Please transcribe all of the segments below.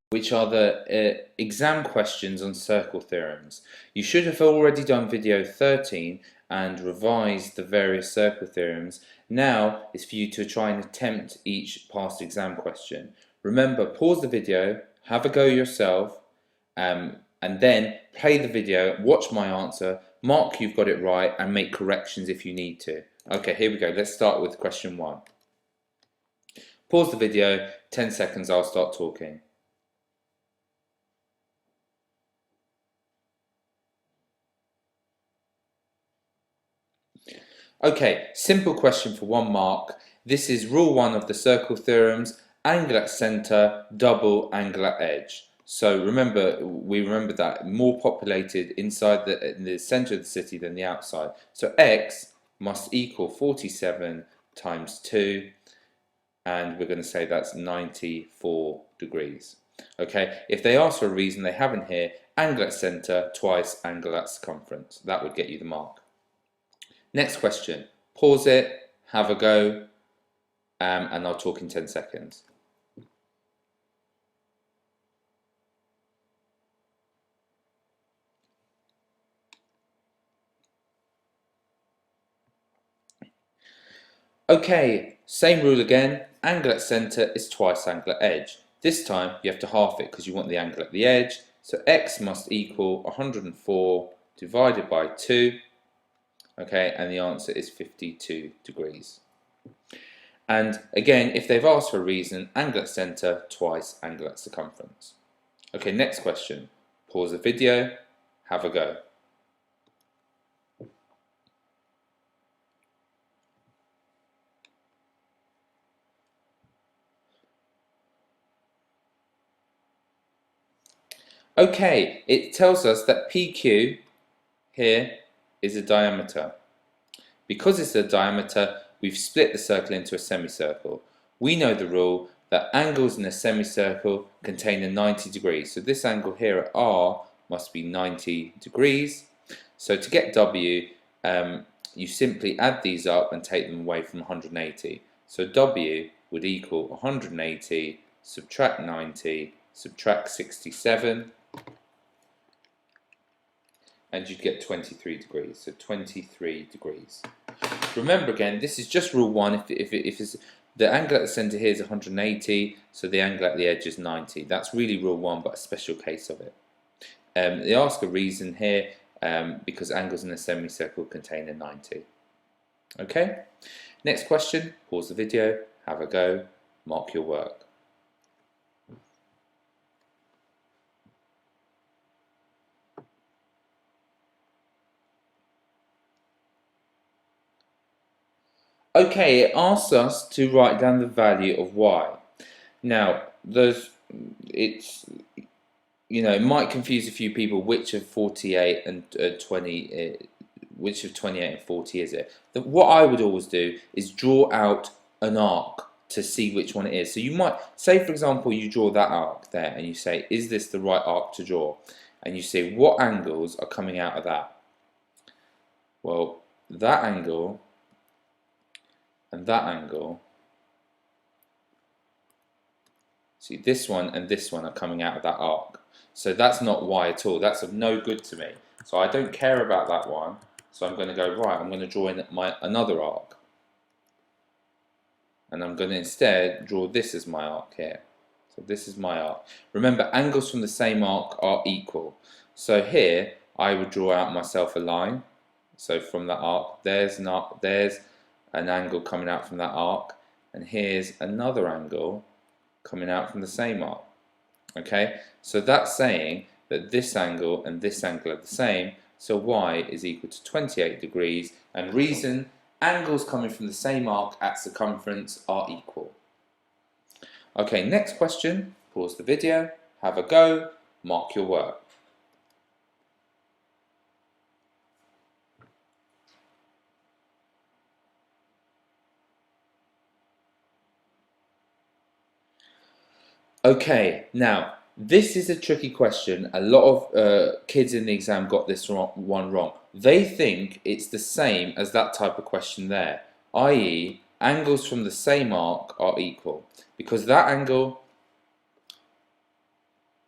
which are the exam questions on circle theorems. You should have already done video 13 and revised the various circle theorems. Now is for you to try and attempt each past exam question. Remember, pause the video, have a go yourself, and then play the video, watch my answer, mark you've got it right, and make corrections if you need to. Okay, here we go. Let's start with question 1. Pause the video, 10 seconds, I'll start talking. Okay, simple question for 1 mark. This is rule 1 of the circle theorems, angle at center, double angle at edge. So we remember that more populated inside the center of the city than the outside. So x must equal 47 times 2, and we're going to say that's 94 degrees. Okay, if they ask for a reason, they haven't here, angle at center twice angle at circumference. That would get you the mark. Next question, pause it, have a go, and I'll talk in 10 seconds. Okay, same rule again, angle at center is twice angle at edge. This time you have to half it because you want the angle at the edge, so x must equal 104 divided by 2. Okay, and the answer is 52 degrees. And again, if they've asked for a reason, angle at center twice angle at circumference. Okay, next question. Pause the video, have a go. Okay, it tells us that PQ here is a diameter. Because it's a diameter, we've split the circle into a semicircle. We know the rule that angles in a semicircle contain a 90 degrees. So this angle here at R must be 90 degrees. So to get W, you simply add these up and take them away from 180. So W would equal 180, subtract 90, subtract 67, and you'd get 23 degrees. So 23 degrees. Remember again, this is just rule 1. If it's, the angle at the center here is 180, so the angle at the edge is 90. That's really rule 1, but a special case of it. They ask a reason here because angles in a semicircle contain a 90. Okay, next question, pause the video, have a go, mark your work. Okay, it asks us to write down the value of y. Now, it might confuse a few people which of 48 and 20, which of 28 and 40 is it. What I would always do is draw out an arc to see which one it is. So you might say, for example, you draw that arc there and you say, is this the right arc to draw? And you say, what angles are coming out of that? Well, that angle and that angle, see, this one and this one are coming out of that arc. So that's not y at all. That's of no good to me. So I don't care about that one. So I'm going to go, right, I'm going to draw in another arc. And I'm going to instead draw this as my arc here. So this is my arc. Remember, angles from the same arc are equal. So here, I would draw out myself a line. So from that arc, there's an angle coming out from that arc, and here's another angle coming out from the same arc. Okay, so that's saying that this angle and this angle are the same, so y is equal to 28 degrees, and reason, angles coming from the same arc at circumference are equal. Okay, next question, pause the video, have a go, mark your work. Okay, now this is a tricky question. A lot of kids in the exam got this one wrong. They think it's the same as that type of question there, i.e. angles from the same arc are equal, because that angle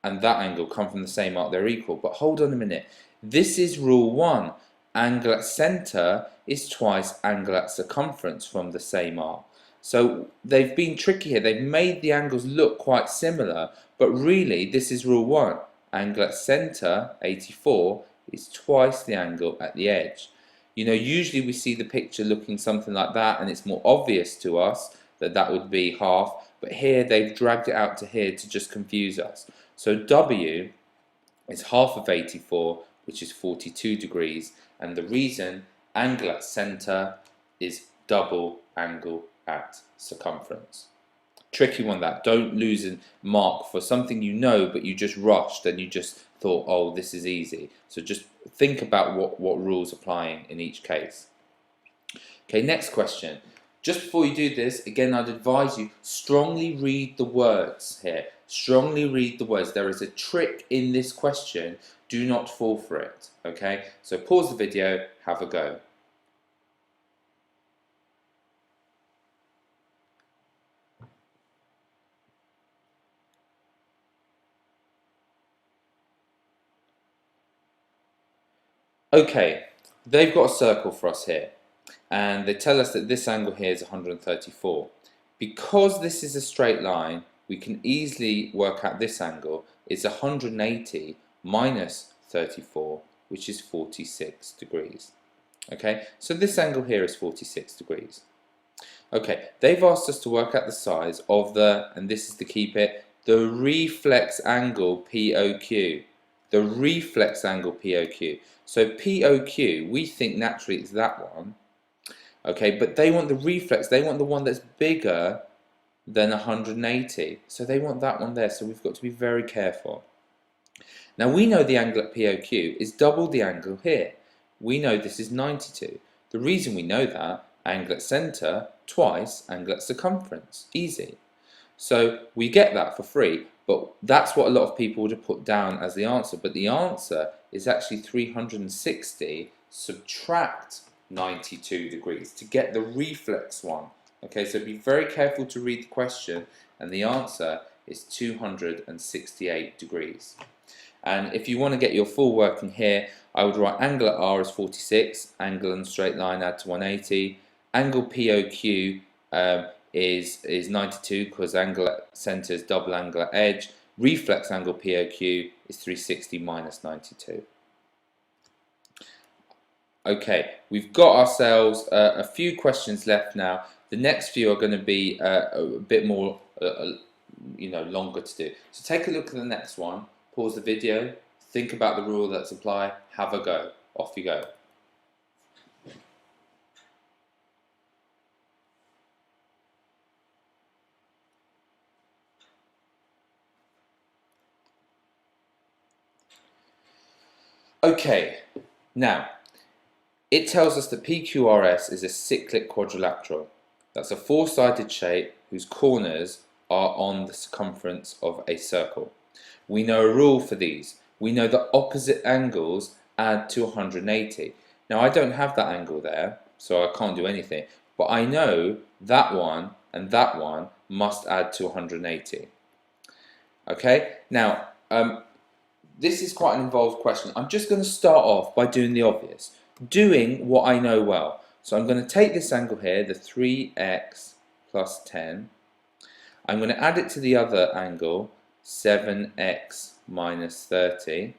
and that angle come from the same arc, they're equal. But hold on a minute, this is rule 1. Angle at center is twice angle at circumference from the same arc. So they've been tricky here, they've made the angles look quite similar, but really this is rule 1. Angle at center, 84, is twice the angle at the edge. You know, usually we see the picture looking something like that and it's more obvious to us that that would be half, but here they've dragged it out to here to just confuse us. So W is half of 84, which is 42 degrees, and the reason angle at center is double angle at circumference. Tricky one that. Don't lose a mark for something you know but you just rushed and you just thought, oh, this is easy. So just think about what rules applying in each case. Okay, next question. Just before you do this, again, I'd advise you strongly read the words here. Strongly read the words. There is a trick in this question. Do not fall for it. Okay, so pause the video, have a go. Okay, they've got a circle for us here, and they tell us that this angle here is 134. Because this is a straight line, we can easily work out this angle is 180 minus 34, which is 46 degrees. Okay, so this angle here is 46 degrees. Okay, they've asked us to work out the size of the, and this is the key bit, the reflex angle POQ. The reflex angle POQ. So POQ, we think naturally it's that one. Okay, but they want the reflex, they want the one that's bigger than 180. So they want that one there, so we've got to be very careful. Now we know the angle at POQ is double the angle here. We know this is 92. The reason we know that, angle at center, twice angle at circumference. Easy. So we get that for free, but that's what a lot of people would have put down as the answer. But the answer is actually 360 subtract 92 degrees to get the reflex one. Okay, so be very careful to read the question, and the answer is 268 degrees. And if you want to get your full working here, I would write angle at R is 46, angle and straight line add to 180, angle POQ is 92 because angle at center is double angle at edge, reflex angle POQ is 360 minus 92. Okay, we've got ourselves a few questions left now. The next few are going to be a bit more, longer to do. So take a look at the next one, pause the video, think about the rule that's applied, have a go. Off you go. Okay, now, it tells us that PQRS is a cyclic quadrilateral. That's a four-sided shape whose corners are on the circumference of a circle. We know a rule for these. We know that opposite angles add to 180. Now I don't have that angle there, so I can't do anything. But I know that one and that one must add to 180. Okay, now this is quite an involved question. I'm just going to start off by doing the obvious, doing what I know well. So I'm going to take this angle here, the 3x plus 10. I'm going to add it to the other angle, 7x minus 30.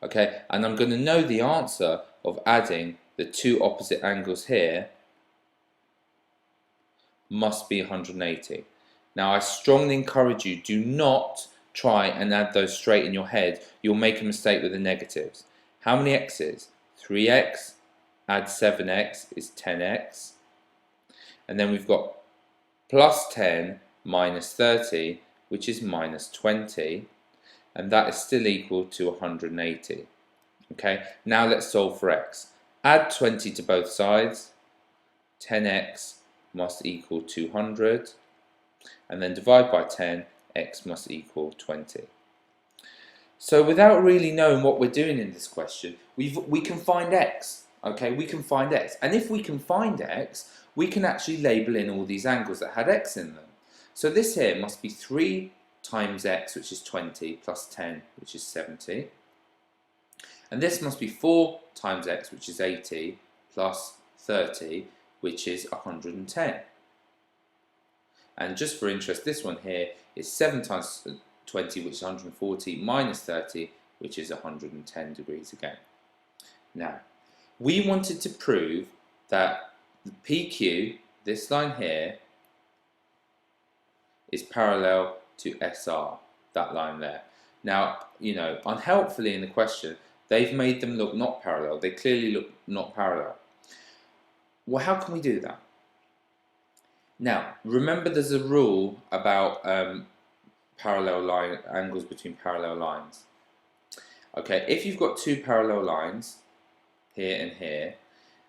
Okay, and I'm going to know the answer of adding the two opposite angles here must be 180. Now I strongly encourage you, do not try and add those straight in your head. You'll make a mistake with the negatives. How many x's? 3x, add 7x is 10x. And then we've got plus 10 minus 30, which is minus 20. And that is still equal to 180. Okay, now let's solve for x. Add 20 to both sides. 10x must equal 200. And then divide by 10, x must equal 20. So without really knowing what we're doing in this question, we can find x. Okay, we can find x. And if we can find x, we can actually label in all these angles that had x in them. So this here must be 3 times x, which is 20, plus 10, which is 70. And this must be 4 times x, which is 80, plus 30, which is 110. And just for interest, this one here is 7 times 20, which is 140, minus 30, which is 110 degrees again. Now, we wanted to prove that the PQ, this line here, is parallel to SR, that line there. Now, you know, unhelpfully in the question, they've made them look not parallel. They clearly look not parallel. Well, how can we do that? Now, remember there's a rule about parallel line angles between parallel lines. Okay, if you've got two parallel lines, here and here,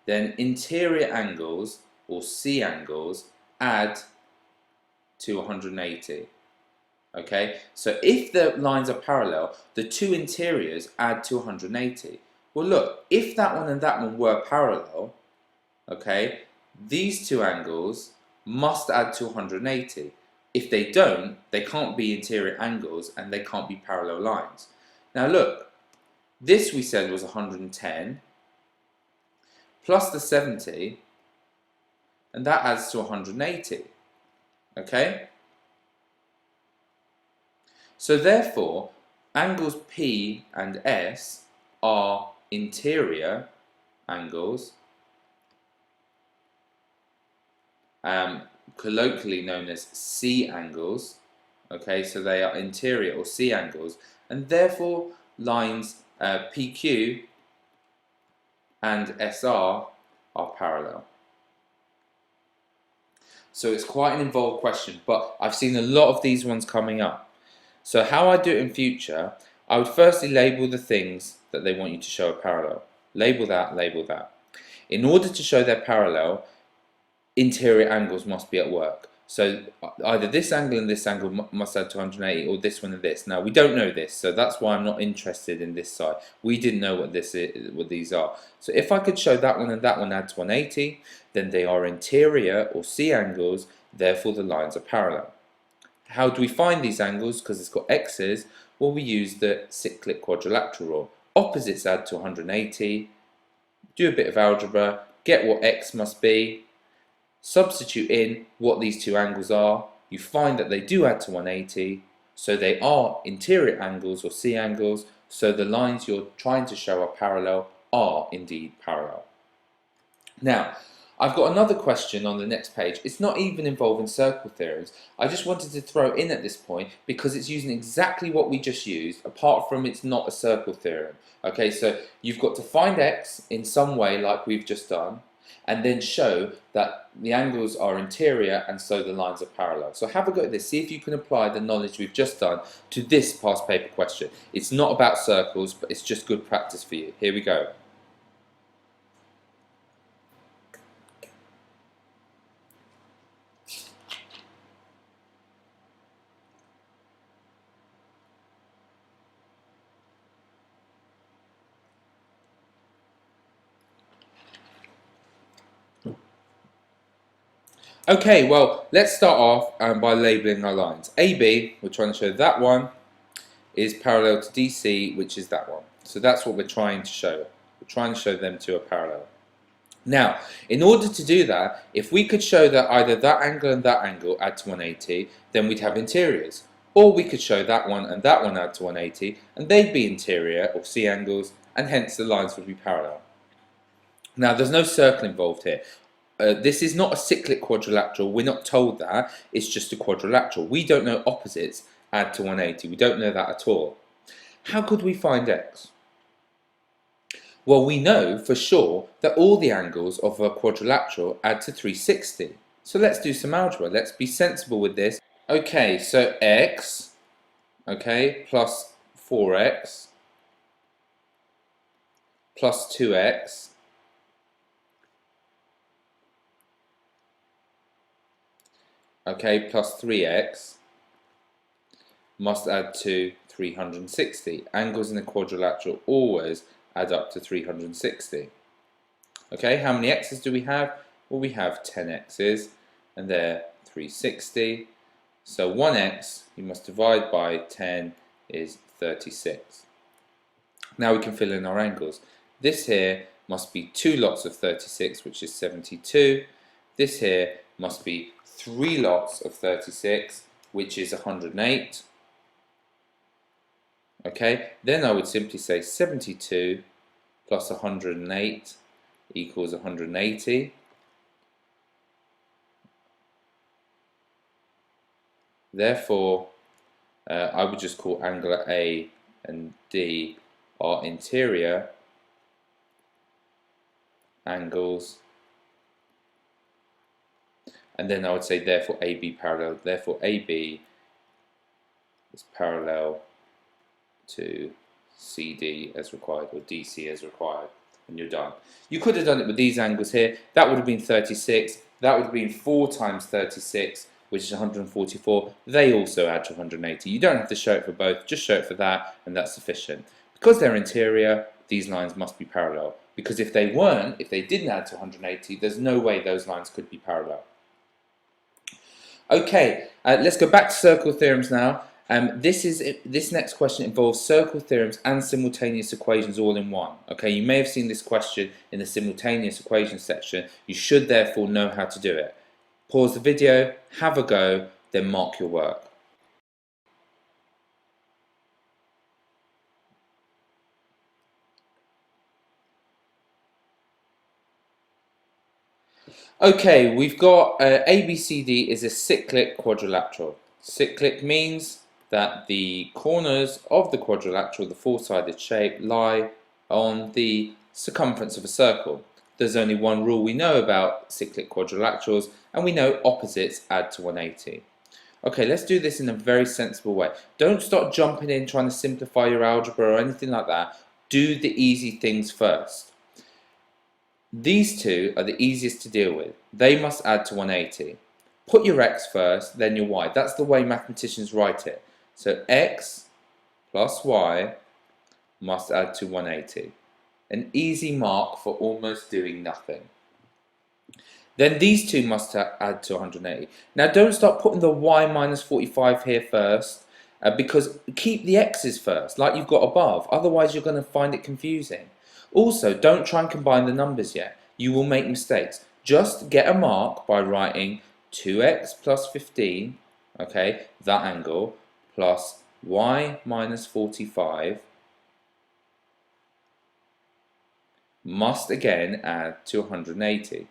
then interior angles, or C angles, add to 180. Okay, so if the lines are parallel, the two interiors add to 180. Well look, if that one and that one were parallel, okay, these two angles must add to 180. If they don't, they can't be interior angles and they can't be parallel lines. Now look, this we said was 110 plus the 70, and that adds to 180. Okay? So therefore, angles P and S are interior angles, colloquially known as C angles. Okay, so they are interior or C angles, and therefore lines PQ and SR are parallel. So it's quite an involved question, but I've seen a lot of these ones coming up. So how I do it in future, I would firstly label the things that they want you to show a parallel. Label that, label that. In order to show they're parallel, interior angles must be at work. So either this angle and this angle must add to 180, or this one and this. Now we don't know this, so that's why I'm not interested in this side. We didn't know what this is, what these are. So if I could show that one and that one add to 180, then they are interior or C angles, therefore the lines are parallel. How do we find these angles? Because it's got x's, well we use the cyclic quadrilateral rule. Opposites add to 180, do a bit of algebra, get what x must be, substitute in what these two angles are, you find that they do add to 180, so they are interior angles or C angles, so the lines you're trying to show are parallel are indeed parallel. Now, I've got another question on the next page. It's not even involving circle theorems. I just wanted to throw in at this point because it's using exactly what we just used, apart from it's not a circle theorem. Okay, so you've got to find x in some way like we've just done, and then show that the angles are interior and so the lines are parallel. So have a go at this, see if you can apply the knowledge we've just done to this past paper question. It's not about circles, but it's just good practice for you. Here we go. Okay, well, let's start off by labelling our lines. AB, we're trying to show that one is parallel to DC, which is that one. So that's what we're trying to show. We're trying to show them two are parallel. Now, in order to do that, if we could show that either that angle and that angle add to 180, then we'd have interiors. Or we could show that one and that one add to 180, and they'd be interior, or C angles, and hence the lines would be parallel. Now, there's no circle involved here. This is not a cyclic quadrilateral, we're not told that, it's just a quadrilateral. We don't know opposites add to 180, we don't know that at all. How could we find x? Well, we know for sure that all the angles of a quadrilateral add to 360. So let's do some algebra, let's be sensible with this. Okay, so x, okay, plus 4x, plus 2x, okay, plus 3x must add to 360. Angles in a quadrilateral always add up to 360. Okay, how many x's do we have? Well, we have 10 x's, and they're 360. So 1x you must divide by 10 is 36. Now we can fill in our angles. This here must be 2 lots of 36, which is 72. This here must be 3 lots of 36, which is 108. Okay, then I would simply say 72 plus 108 equals 180. Therefore, I would just call angle A and D are interior angles, and then I would say therefore AB parallel. Therefore AB is parallel to CD as required, or DC as required, and you're done. You could have done it with these angles here. That would have been 36. That would have been 4 times 36, which is 144. They also add to 180. You don't have to show it for both, just show it for that, and that's sufficient. Because they're interior, these lines must be parallel. Because if they weren't, if they didn't add to 180, there's no way those lines could be parallel. Okay, let's go back to circle theorems now. This next question involves circle theorems and simultaneous equations all in one. Okay, you may have seen this question in the simultaneous equations section. You should therefore know how to do it. Pause the video, have a go, then mark your work. Okay, we've got ABCD is a cyclic quadrilateral. Cyclic means that the corners of the quadrilateral, the four-sided shape, lie on the circumference of a circle. There's only one rule we know about cyclic quadrilaterals, and we know opposites add to 180. Okay, let's do this in a very sensible way. Don't start jumping in trying to simplify your algebra or anything like that. Do the easy things first. These two are the easiest to deal with. They must add to 180. Put your x first, then your y. That's the way mathematicians write it. So x plus y must add to 180. An easy mark for almost doing nothing. Then these two must add to 180. Now don't start putting the y minus 45 here first, because keep the x's first, like you've got above. Otherwise you're going to find it confusing. Also, don't try and combine the numbers yet. You will make mistakes. Just get a mark by writing 2x plus 15, okay, that angle, plus y minus 45 must again add to 180.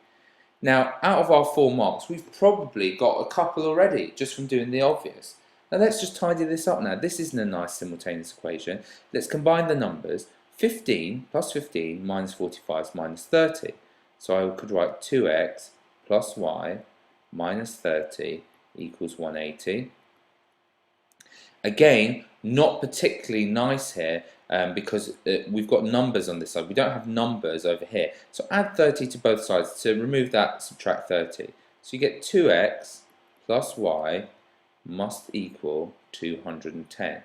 Now, out of our 4 marks, we've probably got a couple already, just from doing the obvious. Now let's just tidy this up now. This isn't a nice simultaneous equation. Let's combine the numbers. 15 plus 15 minus 45 is minus 30. So I could write 2x plus y minus 30 equals 180. Again, not particularly nice here because we've got numbers on this side. We don't have numbers over here. So add 30 to both sides. To remove that, subtract 30. So you get 2x plus y must equal 210.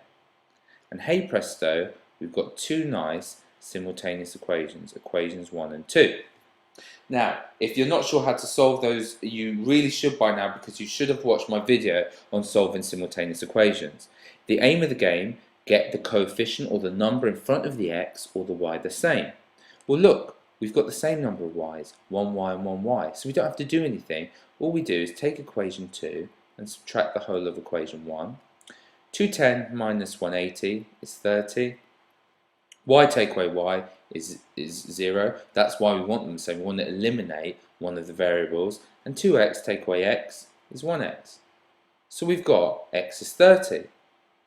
And hey presto, we've got two nice simultaneous equations, equations 1 and 2. Now, if you're not sure how to solve those, you really should by now, because you should have watched my video on solving simultaneous equations. The aim of the game, get the coefficient or the number in front of the x or the y the same. Well look, we've got the same number of y's, 1y and 1y, so we don't have to do anything. All we do is take equation 2 and subtract the whole of equation 1. 210 minus 180 is 30. Y take away y is 0. That's why we want them the same. We want to eliminate one of the variables. And 2x take away x is 1x. So we've got x is 30.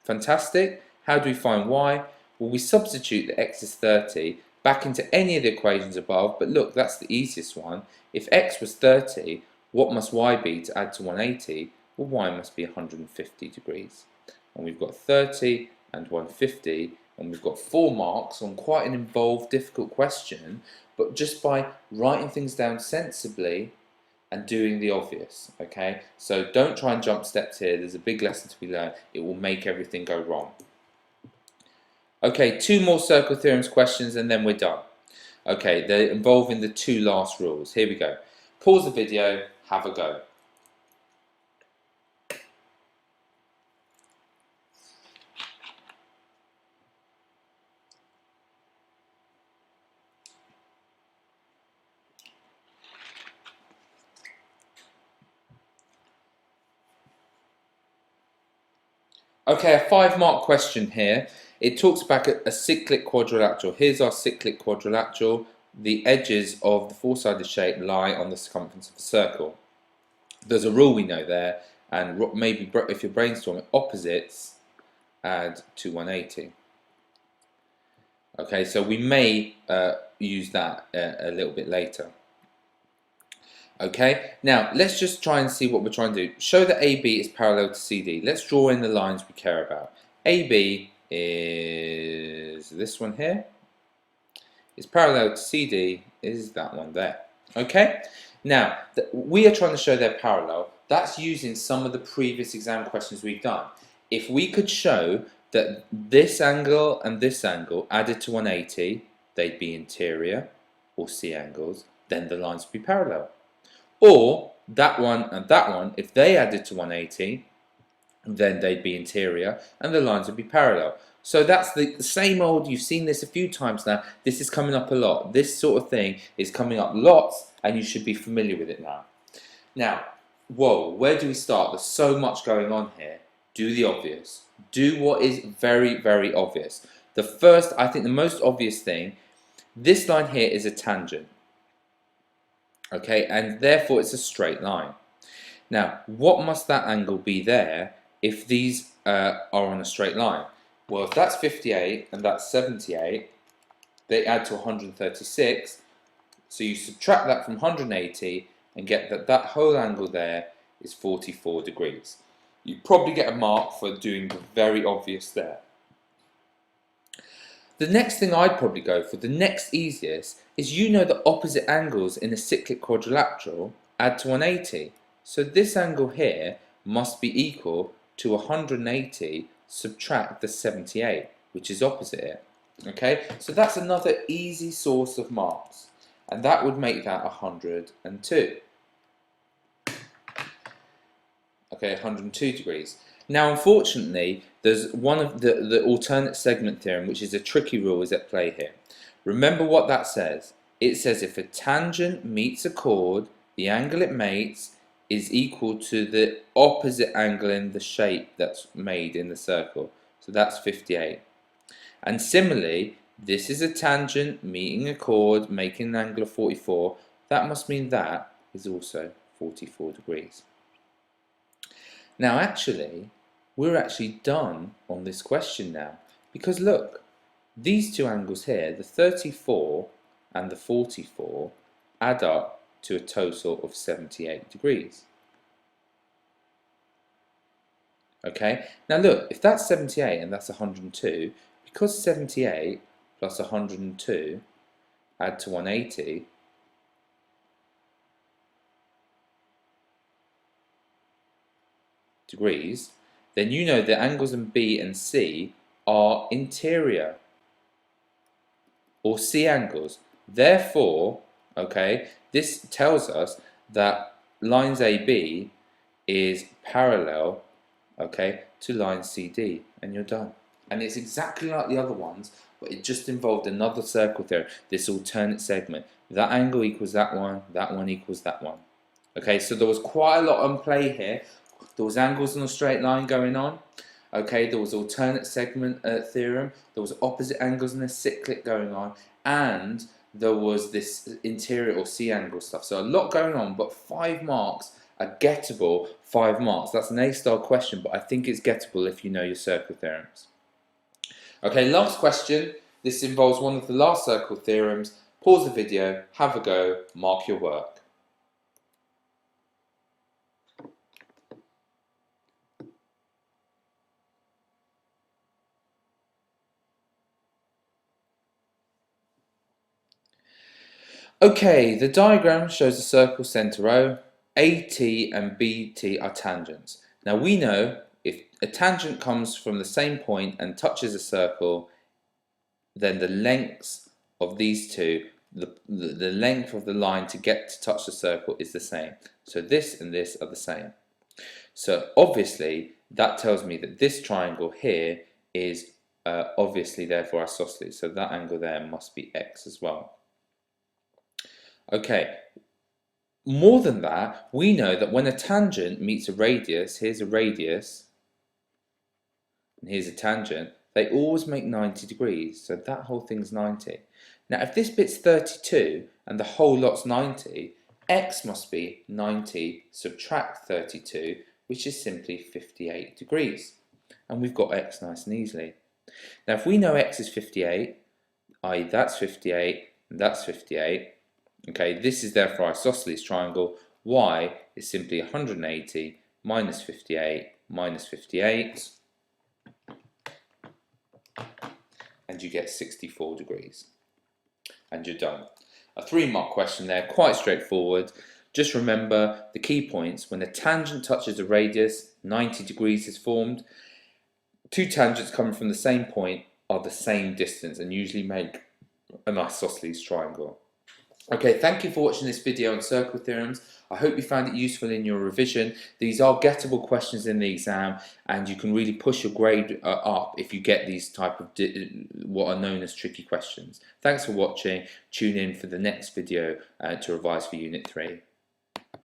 Fantastic. How do we find y? Well, we substitute the x is 30 back into any of the equations above. But look, that's the easiest one. If x was 30, what must y be to add to 180? Well, y must be 150 degrees. And we've got 30 and 150, and we've got 4 marks on quite an involved, difficult question, but just by writing things down sensibly and doing the obvious, okay? So don't try and jump steps here. There's a big lesson to be learned. It will make everything go wrong. Okay, 2 more circle theorems questions and then we're done. Okay, they're involving the 2 last rules. Here we go. Pause the video, have a go. Okay, a 5-mark question here. It talks about a cyclic quadrilateral. Here's our cyclic quadrilateral. The edges of the four-sided shape lie on the circumference of a circle. There's a rule we know there, and maybe if you're brainstorming, opposites add to 180. Okay, so we may use that a little bit later. Okay, now let's just try and see what we're trying to do. Show that AB is parallel to CD. Let's draw in the lines we care about. AB is this one here. Is parallel to CD is that one there. Okay, now we are trying to show they're parallel. That's using some of the previous exam questions we've done. If we could show that this angle and this angle added to 180, they'd be interior or C angles, then the lines would be parallel. Or that one and that one, if they added to 180, then they'd be interior and the lines would be parallel. So that's the same old, you've seen this a few times now, this is coming up a lot. This sort of thing is coming up lots and you should be familiar with it now. Now, whoa, where do we start? There's so much going on here. Do the obvious. Do what is very, very obvious. The first, I think the most obvious thing, this line here is a tangent. Okay, and therefore it's a straight line. Now, what must that angle be there if these are on a straight line? Well, if that's 58 and that's 78, they add to 136. So you subtract that from 180 and get that whole angle there is 44 degrees. You probably get a mark for doing the very obvious there. The next thing I'd probably go for, the next easiest, is you know the opposite angles in a cyclic quadrilateral add to 180. So this angle here must be equal to 180 subtract the 78, which is opposite it. Okay, so that's another easy source of marks, and that would make that 102. Okay, 102 degrees. Now, unfortunately, there's one of the alternate segment theorem, which is a tricky rule, is at play here. Remember what that says. It says if a tangent meets a chord, the angle it makes is equal to the opposite angle in the shape that's made in the circle. So that's 58. And similarly, this is a tangent meeting a chord, making an angle of 44. That must mean that is also 44 degrees. Now actually, we're actually done on this question now, because look, these two angles here, the 34 and the 44, add up to a total of 78 degrees. Okay, now look, if that's 78 and that's 102, because 78 plus 102 add to 180, degrees, then you know the angles in B and C are interior or C angles. Therefore, okay, this tells us that lines AB is parallel, okay, to line CD, and you're done. And it's exactly like the other ones, but it just involved another circle theorem, this alternate segment. That angle equals that one equals that one. Okay, so there was quite a lot on play here. There was angles on a straight line going on. Okay, there was alternate segment theorem. There was opposite angles in a cyclic going on, and there was this interior or C angle stuff. So a lot going on, but 5 marks are gettable. 5 marks. That's an A-style question, but I think it's gettable if you know your circle theorems. Okay, last question. This involves one of the last circle theorems. Pause the video, have a go, mark your work. Okay, the diagram shows a circle centre O. AT and BT are tangents. Now we know if a tangent comes from the same point and touches a circle, then the lengths of these two the length of the line to get to touch the circle is the same. So this and this are the same. So obviously that tells me that this triangle here is obviously therefore isosceles. So that angle there must be x as well. Okay. More than that, we know that when a tangent meets a radius, here's a radius, and here's a tangent, they always make 90 degrees. So that whole thing's 90. Now, if this bit's 32 and the whole lot's 90, x must be 90 subtract 32, which is simply 58 degrees. And we've got x nice and easily. Now, if we know x is 58, i.e. that's 58, and that's 58, okay, this is therefore isosceles triangle. Y is simply 180 minus 58 minus 58, and you get 64 degrees. And you're done. A 3-mark question there, quite straightforward. Just remember the key points. When a tangent touches a radius, 90 degrees is formed. Two tangents coming from the same point are the same distance and usually make an isosceles triangle. Okay, thank you for watching this video on circle theorems. I hope you found it useful in your revision. These are gettable questions in the exam, and you can really push your grade up if you get these type of what are known as tricky questions. Thanks for watching. Tune in for the next video to revise for Unit 3.